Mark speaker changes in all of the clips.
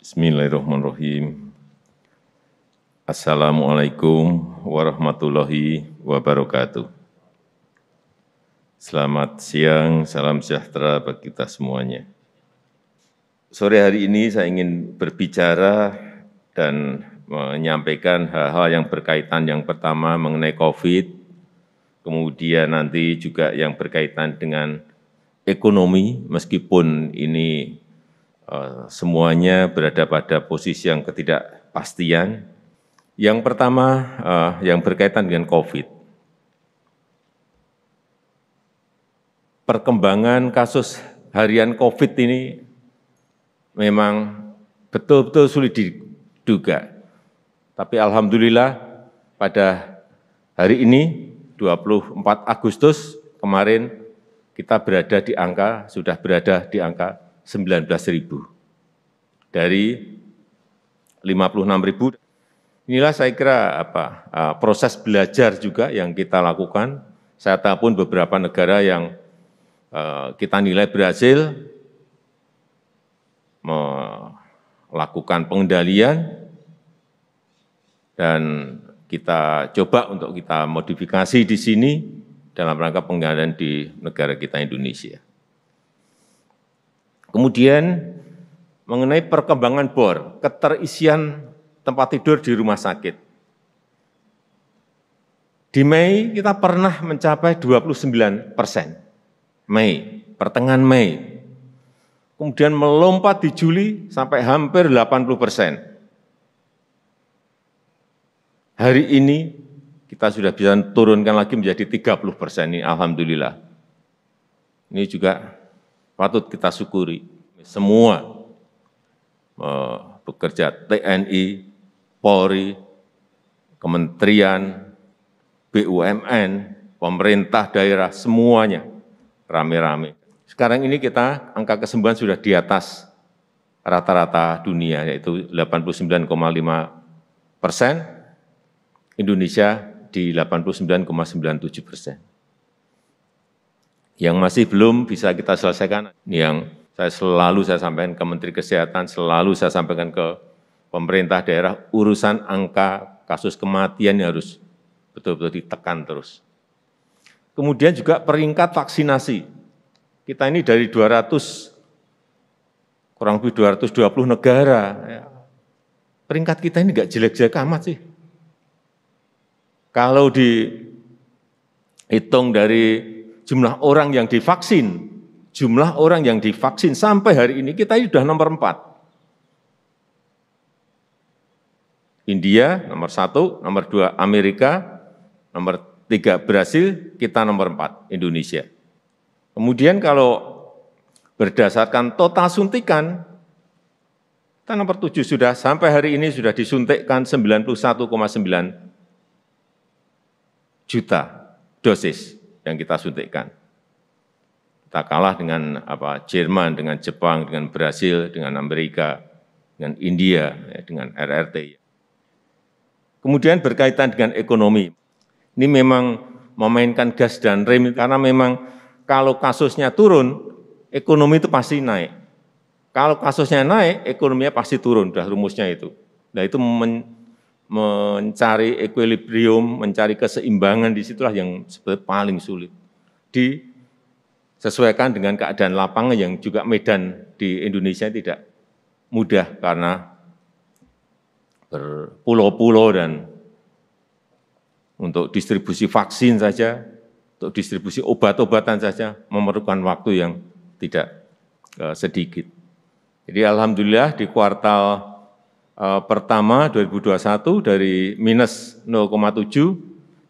Speaker 1: Bismillahirrahmanirrahim. Assalamualaikum warahmatullahi wabarakatuh. Selamat siang, salam sejahtera bagi kita semuanya. Sore hari ini saya ingin berbicara dan menyampaikan hal-hal yang berkaitan yang pertama mengenai COVID, kemudian nanti juga yang berkaitan dengan ekonomi, meskipun ini semuanya berada pada posisi yang ketidakpastian. Yang pertama, yang berkaitan dengan COVID. Perkembangan kasus harian COVID ini memang betul-betul sulit diduga. Tapi alhamdulillah pada hari ini, 24 Agustus kemarin, kita sudah berada di angka 19.000 dari 56.000. Inilah saya kira proses belajar juga yang kita lakukan. Saya tahu pun beberapa negara yang kita nilai berhasil melakukan pengendalian dan kita coba untuk kita modifikasi di sini dalam rangka pengendalian di negara kita Indonesia. Kemudian mengenai perkembangan BOR, keterisian tempat tidur di rumah sakit. Di Mei kita pernah mencapai 29%, pertengahan Mei. Kemudian melompat di Juli sampai hampir 80%. Hari ini kita sudah bisa turunkan lagi menjadi 30%, ini alhamdulillah. Ini juga patut kita syukuri. Semua bekerja TNI, Polri, Kementerian, BUMN, pemerintah daerah, semuanya rame-rame. Sekarang ini angka kesembuhan sudah di atas rata-rata dunia, yaitu 89,5%, Indonesia di 89,97%. Yang masih belum bisa kita selesaikan, yang selalu saya sampaikan ke Menteri Kesehatan, selalu saya sampaikan ke pemerintah daerah, urusan angka kasus kematian harus betul-betul ditekan terus. Kemudian juga peringkat vaksinasi. Kita ini dari kurang lebih 220 negara. Peringkat kita ini enggak jelek-jelek amat sih. Kalau dihitung dari jumlah orang yang divaksin sampai hari ini kita sudah nomor 4. India nomor 1, nomor 2 Amerika, nomor 3 Brasil, kita nomor 4 Indonesia. Kemudian kalau berdasarkan total suntikan, kita nomor 7 sudah sampai hari ini sudah disuntikkan 91,9 juta dosis yang kita suntikkan. Kita kalah dengan Jerman, dengan Jepang, dengan Brasil, dengan Amerika, dengan India, dengan RRT. Kemudian berkaitan dengan ekonomi. Ini memang memainkan gas dan rem, karena memang kalau kasusnya turun, ekonomi itu pasti naik. Kalau kasusnya naik, ekonominya pasti turun, sudah rumusnya itu. Nah itu mencari equilibrium, mencari keseimbangan, disitulah yang sebetulnya paling sulit. Disesuaikan dengan keadaan lapangan yang juga medan di Indonesia tidak mudah karena berpulau-pulau dan untuk distribusi vaksin saja, untuk distribusi obat-obatan saja memerlukan waktu yang tidak sedikit. Jadi alhamdulillah di kuartal pertama 2021 dari minus 0,7,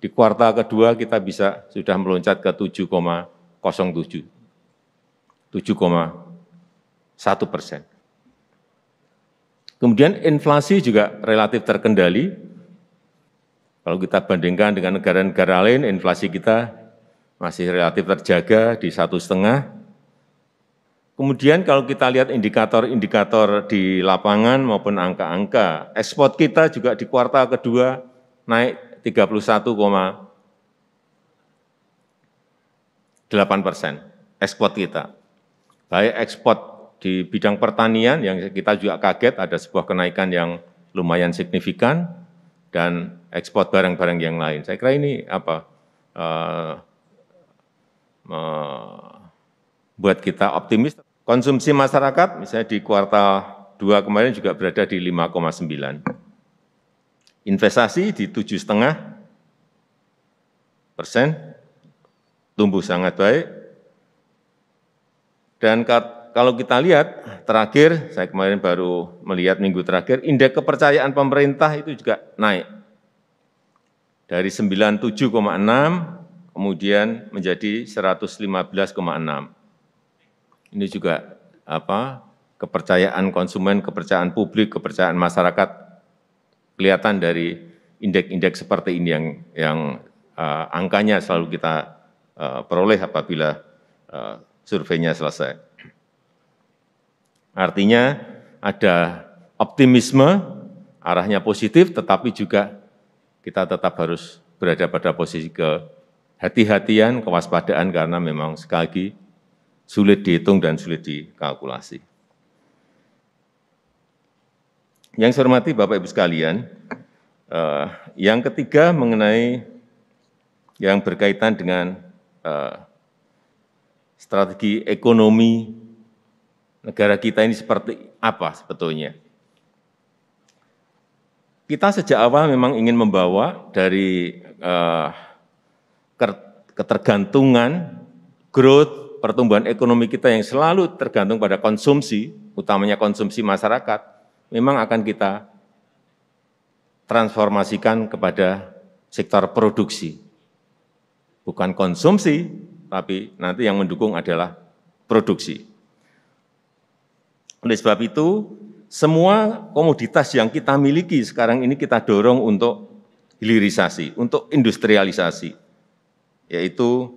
Speaker 1: di kuartal kedua kita sudah meloncat ke 7,07, 7,1%. Kemudian inflasi juga relatif terkendali. Kalau kita bandingkan dengan negara-negara lain, inflasi kita masih relatif terjaga di 1,5%. Kemudian kalau kita lihat indikator-indikator di lapangan maupun angka-angka, ekspor kita juga di kuartal kedua naik 31,8%, ekspor kita. Baik ekspor di bidang pertanian yang kita juga kaget ada sebuah kenaikan yang lumayan signifikan dan ekspor barang-barang yang lain. Saya kira ini buat kita optimis. Konsumsi masyarakat misalnya di kuartal 2 kemarin juga berada di 5,9. Investasi di 7,5%, tumbuh sangat baik. Dan kalau kita lihat terakhir, saya kemarin baru melihat minggu terakhir, indeks kepercayaan pemerintah itu juga naik. Dari 97,6 kemudian menjadi 115,6. Ini juga kepercayaan konsumen, kepercayaan publik, kepercayaan masyarakat kelihatan dari indeks-indeks seperti ini yang angkanya selalu kita peroleh apabila surveinya selesai. Artinya ada optimisme, arahnya positif, tetapi juga kita tetap harus berada pada posisi kehati-hatian, kewaspadaan, karena memang sekali lagi sulit dihitung dan sulit dikalkulasi. Yang saya hormati Bapak Ibu sekalian, yang ketiga mengenai yang berkaitan dengan strategi ekonomi negara kita ini seperti apa sebetulnya. Kita sejak awal memang ingin membawa dari ketergantungan, growth, pertumbuhan ekonomi kita yang selalu tergantung pada konsumsi, utamanya konsumsi masyarakat, memang akan kita transformasikan kepada sektor produksi. Bukan konsumsi, tapi nanti yang mendukung adalah produksi. Oleh sebab itu, semua komoditas yang kita miliki sekarang ini kita dorong untuk hilirisasi, untuk industrialisasi, yaitu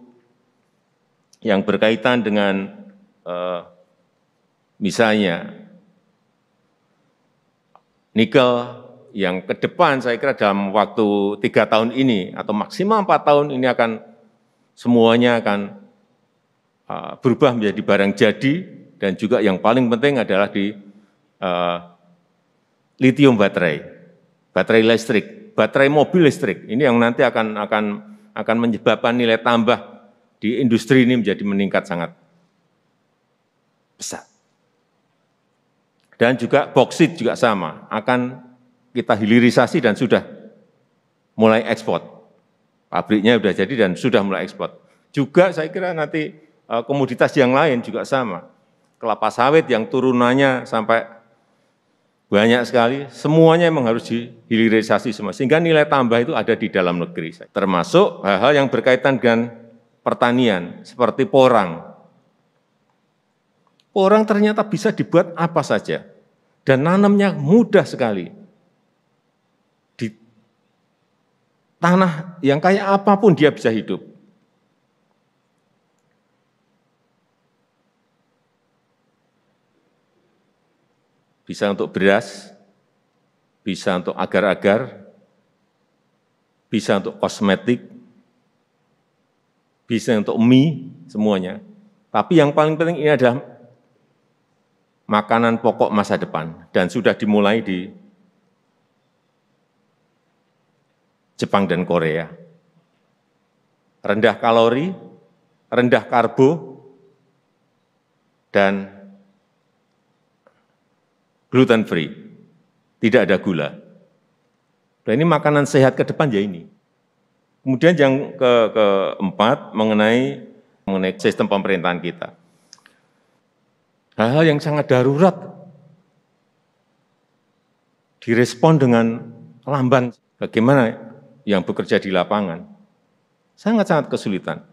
Speaker 1: yang berkaitan dengan misalnya nikel yang ke depan saya kira dalam waktu 3 tahun ini atau maksimal 4 tahun ini semuanya akan berubah menjadi barang jadi, dan juga yang paling penting adalah di lithium baterai listrik, baterai mobil listrik. Ini yang nanti akan menyebabkan nilai tambah di industri ini menjadi meningkat sangat besar. Dan juga boksit juga sama, akan kita hilirisasi dan sudah mulai ekspor. Pabriknya sudah jadi dan sudah mulai ekspor. Juga saya kira nanti komoditas yang lain juga sama. Kelapa sawit yang turunannya sampai banyak sekali, semuanya memang harus dihilirisasi semua. Sehingga nilai tambah itu ada di dalam negeri. Termasuk hal-hal yang berkaitan dengan pertanian, seperti porang. Porang ternyata bisa dibuat apa saja, dan nanamnya mudah sekali. Di tanah yang kayak apapun dia bisa hidup. Bisa untuk beras, bisa untuk agar-agar, bisa untuk kosmetik, bisa untuk mie, semuanya. Tapi yang paling penting ini adalah makanan pokok masa depan, dan sudah dimulai di Jepang dan Korea. Rendah kalori, rendah karbo, dan gluten free, tidak ada gula. Nah, ini makanan sehat ke depan ya ini. Kemudian yang keempat mengenai sistem pemerintahan kita. Hal-hal yang sangat darurat direspon dengan lamban. Bagaimana yang bekerja di lapangan? Sangat-sangat kesulitan.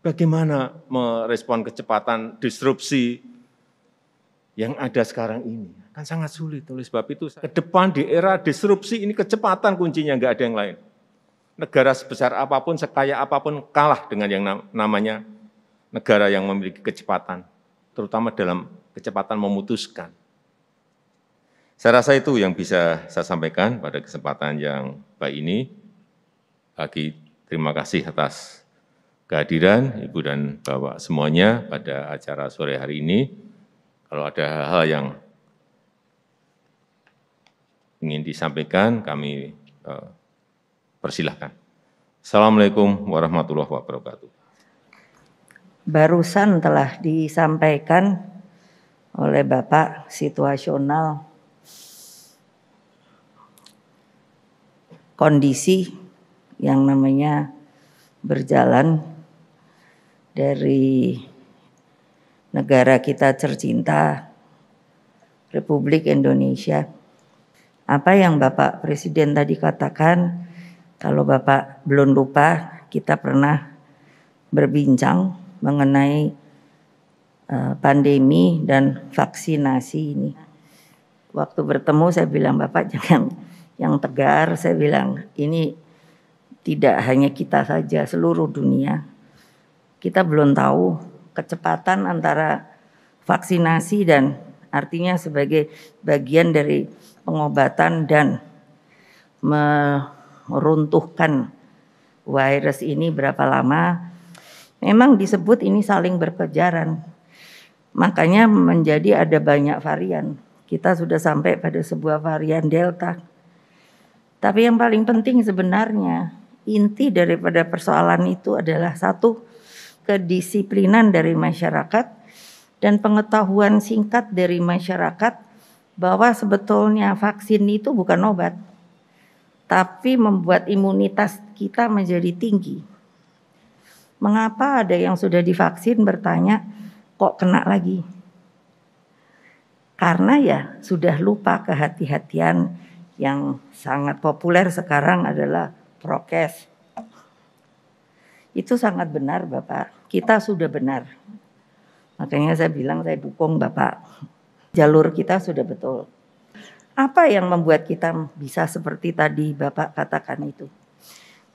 Speaker 1: Bagaimana merespon kecepatan disrupsi yang ada sekarang ini? Kan sangat sulit. Oleh sebab itu, ke depan di era disrupsi ini kecepatan kuncinya, nggak ada yang lain. Negara sebesar apapun, sekaya apapun, kalah dengan yang namanya negara yang memiliki kecepatan, terutama dalam kecepatan memutuskan. Saya rasa itu yang bisa saya sampaikan pada kesempatan yang baik ini. Lagi terima kasih atas kehadiran Ibu dan Bapak semuanya pada acara sore hari ini. Kalau ada hal-hal yang ingin disampaikan, kami persilahkan. Assalamualaikum warahmatullahi wabarakatuh.
Speaker 2: Barusan telah disampaikan oleh Bapak situasional kondisi yang namanya berjalan dari negara kita tercinta, Republik Indonesia. Apa yang Bapak Presiden tadi katakan, kalau Bapak belum lupa, kita pernah berbincang mengenai pandemi dan vaksinasi ini. Waktu bertemu saya bilang, Bapak jangan yang tegar, saya bilang ini tidak hanya kita saja, seluruh dunia. Kita belum tahu kecepatan antara vaksinasi dan artinya sebagai bagian dari pengobatan dan meruntuhkan virus ini berapa lama. Memang disebut ini saling berkejaran. Makanya menjadi ada banyak varian. Kita sudah sampai pada sebuah varian Delta. Tapi yang paling penting sebenarnya inti daripada persoalan itu adalah satu, kedisiplinan dari masyarakat dan pengetahuan singkat dari masyarakat bahwa sebetulnya vaksin itu bukan obat, tapi membuat imunitas kita menjadi tinggi. Mengapa ada yang sudah divaksin bertanya, kok kena lagi? Karena ya sudah lupa kehati-hatian yang sangat populer sekarang adalah prokes. Itu sangat benar Bapak, kita sudah benar. Makanya saya bilang saya dukung Bapak, jalur kita sudah betul. Apa yang membuat kita bisa seperti tadi Bapak katakan itu?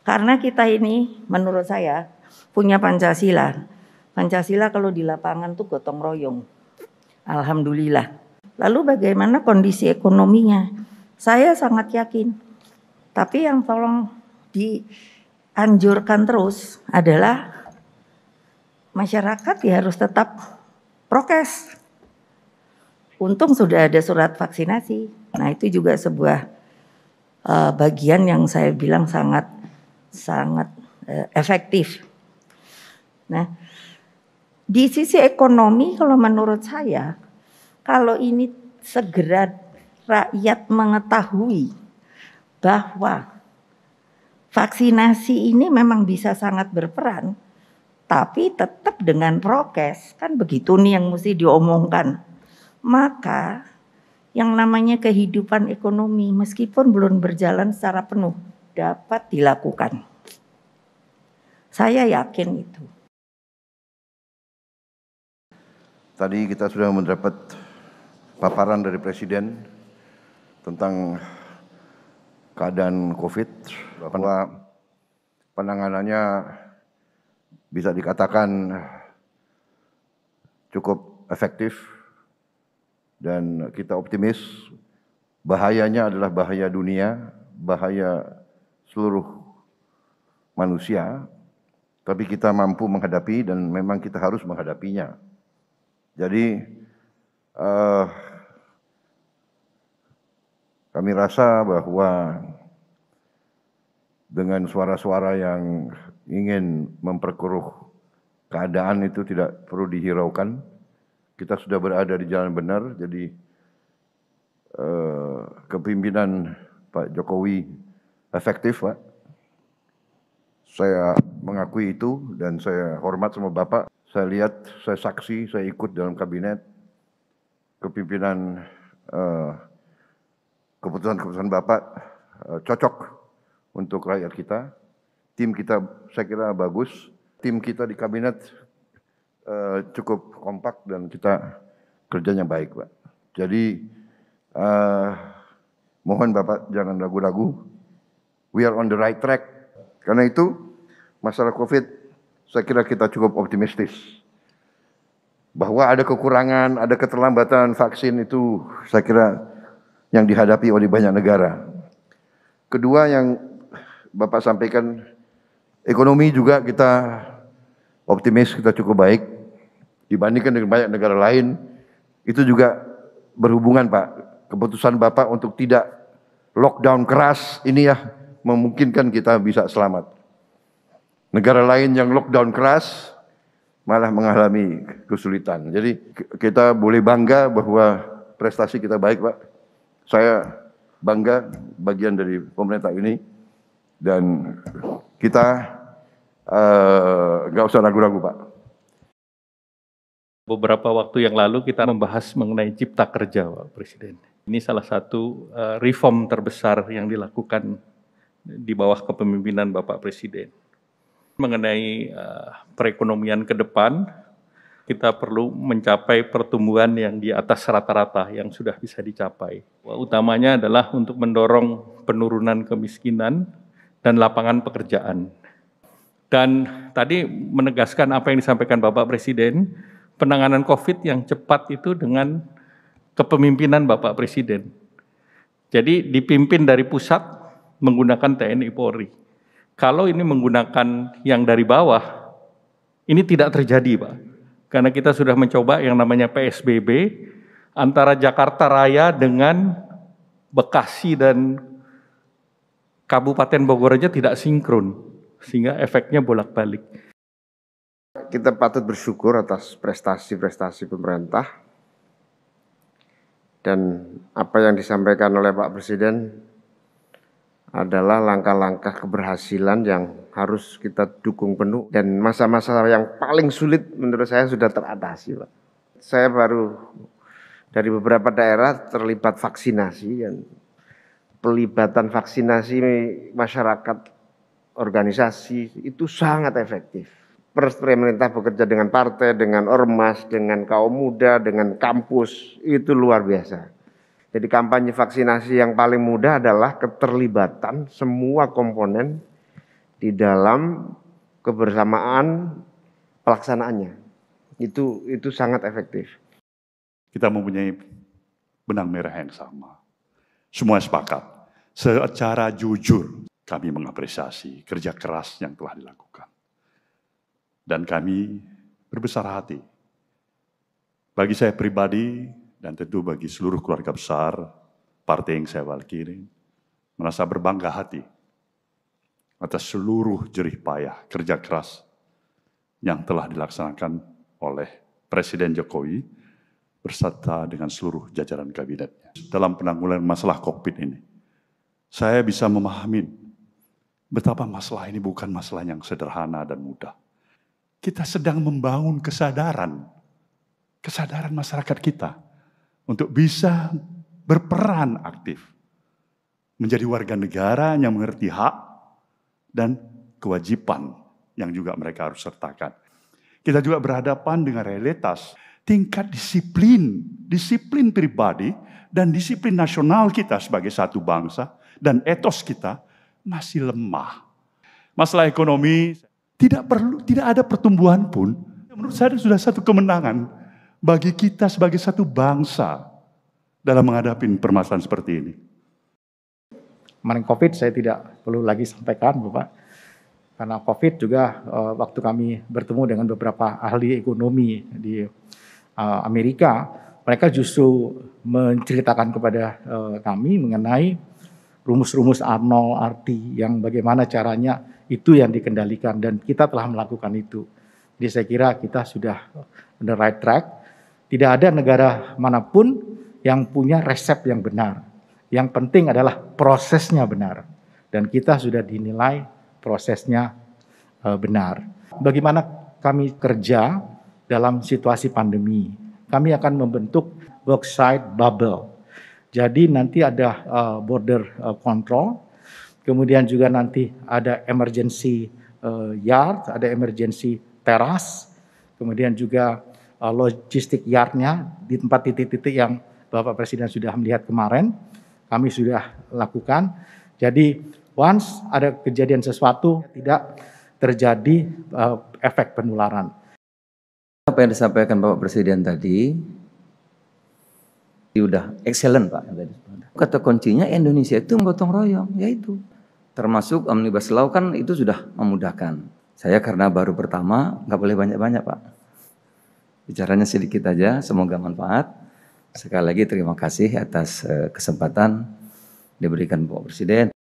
Speaker 2: Karena kita ini menurut saya punya Pancasila. Pancasila kalau di lapangan tuh gotong royong. Alhamdulillah. Lalu bagaimana kondisi ekonominya? Saya sangat yakin. Tapi yang tolong dianjurkan terus adalah masyarakat ya harus tetap prokes. Untung sudah ada surat vaksinasi. Nah itu juga sebuah bagian yang saya bilang sangat efektif. Nah di sisi ekonomi kalau menurut saya, kalau ini segera rakyat mengetahui bahwa vaksinasi ini memang bisa sangat berperan, tapi tetap dengan prokes, kan begitu nih yang mesti diomongkan. Maka yang namanya kehidupan ekonomi meskipun belum berjalan secara penuh dapat dilakukan. Saya yakin itu.
Speaker 3: Tadi kita sudah mendapat paparan dari Presiden tentang keadaan COVID, bahwa penanganannya bisa dikatakan cukup efektif dan kita optimis. Bahayanya adalah bahaya dunia, bahaya seluruh manusia, tapi kita mampu menghadapi dan memang kita harus menghadapinya. Jadi kami rasa bahwa dengan suara-suara yang ingin memperkeruh keadaan itu tidak perlu dihiraukan. Kita sudah berada di jalan benar, jadi kepemimpinan Pak Jokowi efektif, Pak. Saya mengakui itu dan saya hormat sama Bapak. Saya lihat, saya saksi, saya ikut dalam kabinet. Kepimpinan keputusan-keputusan Bapak cocok untuk rakyat kita. Tim kita saya kira bagus. Tim kita di kabinet cukup kompak dan kita kerjanya baik, Pak. Jadi mohon Bapak jangan ragu-ragu. We are on the right track. Karena itu masalah COVID saya kira kita cukup optimistis. Bahwa ada kekurangan, ada keterlambatan vaksin itu saya kira yang dihadapi oleh banyak negara. Kedua yang Bapak sampaikan, ekonomi juga kita optimis, kita cukup baik. Dibandingkan dengan banyak negara lain, Itu juga berhubungan Pak, keputusan Bapak untuk tidak lockdown keras ini ya memungkinkan kita bisa selamat. Negara lain yang lockdown keras malah mengalami kesulitan. Jadi kita boleh bangga bahwa prestasi kita baik Pak. Saya bangga bagian dari pemerintah ini dan kita nggak usah ragu-ragu Pak.
Speaker 4: Beberapa waktu yang lalu kita membahas mengenai Cipta Kerja, Pak Presiden. Ini salah satu reform terbesar yang dilakukan di bawah kepemimpinan Bapak Presiden. Mengenai perekonomian ke depan, kita perlu mencapai pertumbuhan yang di atas rata-rata yang sudah bisa dicapai. Utamanya adalah untuk mendorong penurunan kemiskinan dan lapangan pekerjaan. Dan tadi menegaskan apa yang disampaikan Bapak Presiden, penanganan COVID yang cepat itu dengan kepemimpinan Bapak Presiden. Jadi dipimpin dari pusat menggunakan TNI Polri. Kalau ini menggunakan yang dari bawah, ini tidak terjadi Pak. Karena kita sudah mencoba yang namanya PSBB, antara Jakarta Raya dengan Bekasi dan Kabupaten Bogor aja tidak sinkron, sehingga efeknya bolak-balik.
Speaker 5: Kita patut bersyukur atas prestasi-prestasi pemerintah dan apa yang disampaikan oleh Pak Presiden adalah langkah-langkah keberhasilan yang harus kita dukung penuh dan masa-masa yang paling sulit menurut saya sudah teratasi Pak. Saya baru dari beberapa daerah terlibat vaksinasi dan pelibatan vaksinasi masyarakat organisasi itu sangat efektif. Pemerintah bekerja dengan partai, dengan ormas, dengan kaum muda, dengan kampus, itu luar biasa. Jadi kampanye vaksinasi yang paling mudah adalah keterlibatan semua komponen di dalam kebersamaan pelaksanaannya. Itu sangat efektif.
Speaker 6: Kita mempunyai benang merah yang sama. Semua sepakat. Secara jujur kami mengapresiasi kerja keras yang telah dilakukan. Dan kami berbesar hati. Bagi saya pribadi dan tentu bagi seluruh keluarga besar partai yang saya wakili, merasa berbangga hati atas seluruh jerih payah kerja keras yang telah dilaksanakan oleh Presiden Jokowi beserta dengan seluruh jajaran kabinetnya. Dalam penanggulangan masalah COVID ini, saya bisa memahami betapa masalah ini bukan masalah yang sederhana dan mudah. Kita sedang membangun kesadaran masyarakat kita untuk bisa berperan aktif, menjadi warga negara yang mengerti hak dan kewajiban yang juga mereka harus sertakan. Kita juga berhadapan dengan realitas tingkat disiplin pribadi dan disiplin nasional kita sebagai satu bangsa dan etos kita masih lemah. Masalah ekonomi tidak ada pertumbuhan pun. Menurut saya sudah satu kemenangan bagi kita sebagai satu bangsa dalam menghadapi permasalahan seperti ini.
Speaker 7: Kemarin COVID saya tidak perlu lagi sampaikan Bapak. Karena COVID juga waktu kami bertemu dengan beberapa ahli ekonomi di Amerika, mereka justru menceritakan kepada kami mengenai rumus-rumus Arnold, RT yang bagaimana caranya itu yang dikendalikan dan kita telah melakukan itu. Jadi saya kira kita sudah on the right track. Tidak ada negara manapun yang punya resep yang benar. Yang penting adalah prosesnya benar. Dan kita sudah dinilai prosesnya benar. Bagaimana kami kerja dalam situasi pandemi? Kami akan membentuk worksite bubble. Jadi nanti ada border control, kemudian juga nanti ada emergency yard, ada emergency teras, kemudian juga logistik yardnya di tempat titik-titik yang Bapak Presiden sudah melihat kemarin, kami sudah lakukan. Jadi once ada kejadian sesuatu tidak terjadi efek penularan.
Speaker 8: Apa yang disampaikan Bapak Presiden tadi, sudah excellent Pak. Kata kuncinya Indonesia itu gotong royong, yaitu termasuk Omnibus Law kan itu sudah memudahkan. Saya karena baru pertama nggak boleh banyak-banyak Pak. Bicaranya sedikit aja, semoga manfaat. Sekali lagi terima kasih atas kesempatan diberikan Bapak Presiden.